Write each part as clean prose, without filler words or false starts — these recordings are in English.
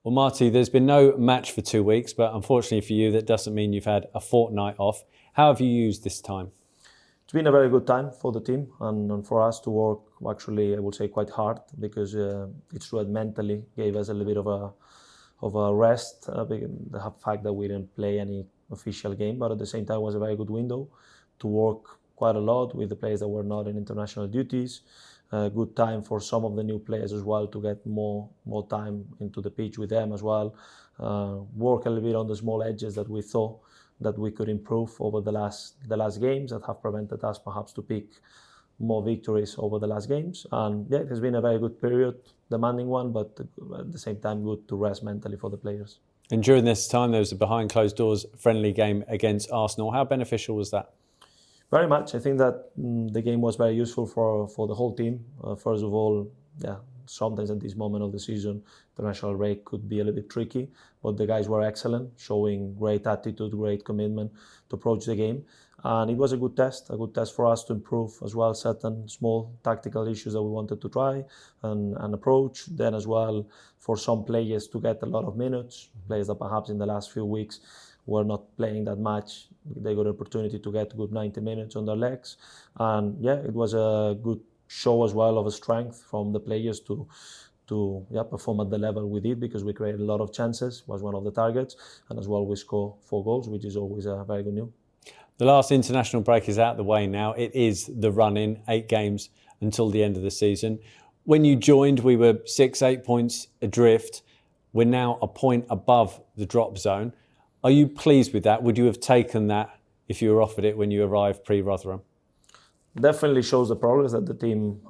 Well, Marti, there's been no match for 2 weeks, but unfortunately for you, that doesn't mean you've had a fortnight off. How have you used this time? It's been a very good time for the team and for us to work, actually, I would say quite hard, because it's true that mentally gave us a little bit of a rest, the fact that we didn't play any official game, but at the same time it was a very good window to work quite a lot with the players that were not in international duties. Good time for some of the new players as well to get more time into the pitch with them as well. Work a little bit on the small edges that we thought that we could improve over the last games that have prevented us perhaps to pick more victories over the last games. And yeah, it has been a very good period, demanding one, but at the same time good to rest mentally for the players. And during this time, there was a behind closed doors friendly game against Arsenal. How beneficial was that? Very much. I think that the game was very useful for the whole team. First of all, sometimes at this moment of the season, international break could be a little bit tricky, but the guys were excellent, showing great attitude, great commitment to approach the game. And it was a good test for us to improve as well certain small tactical issues that we wanted to try and approach. Then as well, for some players to get a lot of minutes, players that perhaps in the last few weeks were not playing that much, they got an opportunity to get a good 90 minutes on their legs. And yeah, it was a good show as well of a strength from the players to perform at the level we did, because we created a lot of chances, was one of the targets, and as well we score 4 goals, which is always a very good news. The last international break is out of the way now. It is the run-in, 8 games until the end of the season. When you joined, we were 6-8 points adrift. We're now a point above the drop zone. Are you pleased with that? Would you have taken that if you were offered it when you arrived pre-Rotherham? Definitely shows the progress that the team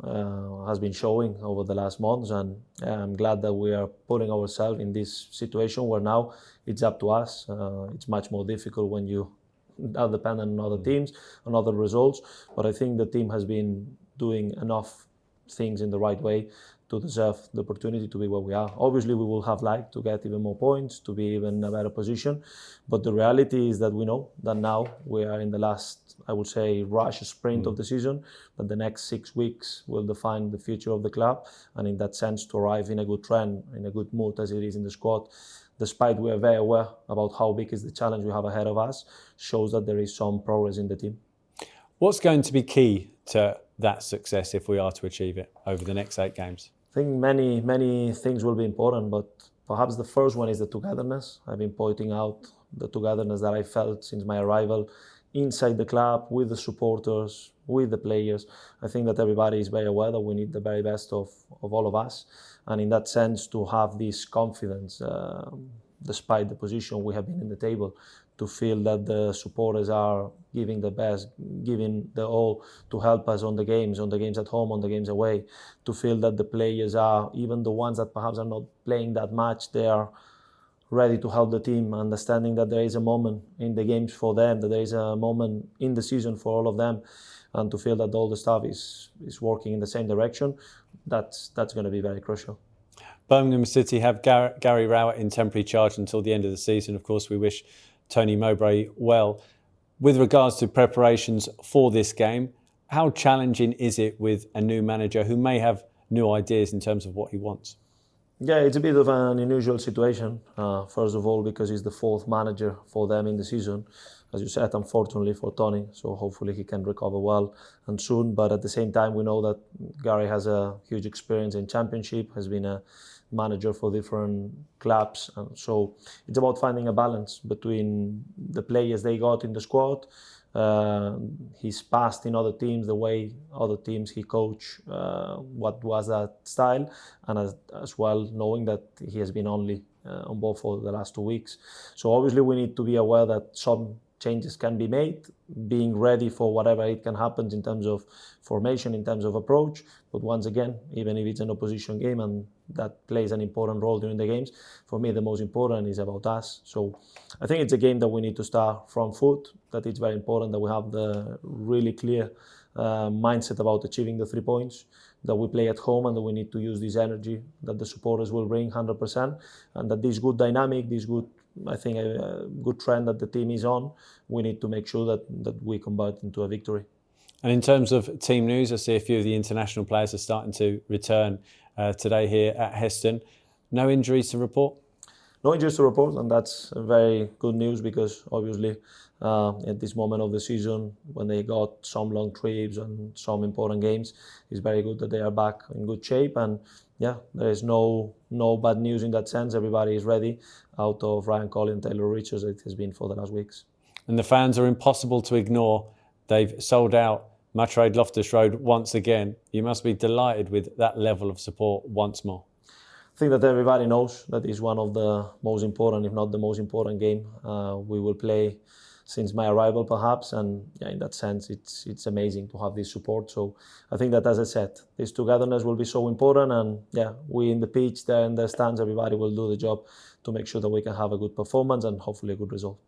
has been showing over the last months, and I'm glad that we are putting ourselves in this situation where now it's up to us. It's much more difficult when you are dependent on other teams, on other results, but I think the team has been doing enough things in the right way to deserve the opportunity to be where we are. Obviously, we will have liked to get even more points, to be even in a better position, but the reality is that we know that now we are in the last, I would say, rush sprint of the season, that the next 6 weeks will define the future of the club, and in that sense to arrive in a good trend, in a good mood as it is in the squad, despite we are very aware about how big is the challenge we have ahead of us, shows that there is some progress in the team. What's going to be key to that success if we are to achieve it over the next 8 games? I think many things will be important, but perhaps the first one is the togetherness. I've been pointing out the togetherness that I felt since my arrival inside the club, with the supporters, with the players. I think that everybody is very aware that we need the very best of all of us. And in that sense, to have this confidence, despite the position we have been in the table, to feel that the supporters are giving the best, giving the all to help us on the games at home, on the games away, to feel that the players are, even the ones that perhaps are not playing that much, they are ready to help the team, understanding that there is a moment in the games for them, that there is a moment in the season for all of them, and to feel that all the staff is working in the same direction, that's going to be very crucial. Birmingham City have Gary Rowett in temporary charge until the end of the season. Of course, we wish Tony Mowbray well. With regards to preparations for this game, how challenging is it with a new manager who may have new ideas in terms of what he wants? Yeah, it's a bit of an unusual situation. First of all, because he's the 4th manager for them in the season, as you said, unfortunately for Tony. So hopefully he can recover well and soon. But at the same time, we know that Gary has a huge experience in Championship, has been a manager for different clubs. And so it's about finding a balance between the players they got in the squad, his past in other teams, the way other teams he coached, what was that style, and as well knowing that he has been only on board for the last 2 weeks. So obviously we need to be aware that some changes can be made, being ready for whatever it can happen in terms of formation, in terms of approach. But once again, even if it's an opposition game and that plays an important role during the games, for me the most important is about us. So I think it's a game that we need to start from foot, that it's very important that we have the really clear mindset about achieving the 3 points, that we play at home and that we need to use this energy that the supporters will bring 100%, and that this good dynamic, this good, I think a good trend that the team is on, we need to make sure that we convert into a victory. And in terms of team news, I see a few of the international players are starting to return today here at Heston. No injuries to report? no injuries to report, and that's very good news because obviously at this moment of the season, when they got some long trips and some important games, it's very good that they are back in good shape. And yeah, there is no bad news in that sense. Everybody is ready out of Ryan Collins, Taylor Richards, it has been for the last weeks. And the fans are impossible to ignore. They've sold out Machraid Loftus Road once again. You must be delighted with that level of support once more. I think that everybody knows that is one of the most important, if not the most important game we will play since my arrival, perhaps. And yeah, in that sense, it's amazing to have this support. So I think that, as I said, this togetherness will be so important. And yeah, we in the pitch, there in the stands, everybody will do the job to make sure that we can have a good performance and hopefully a good result.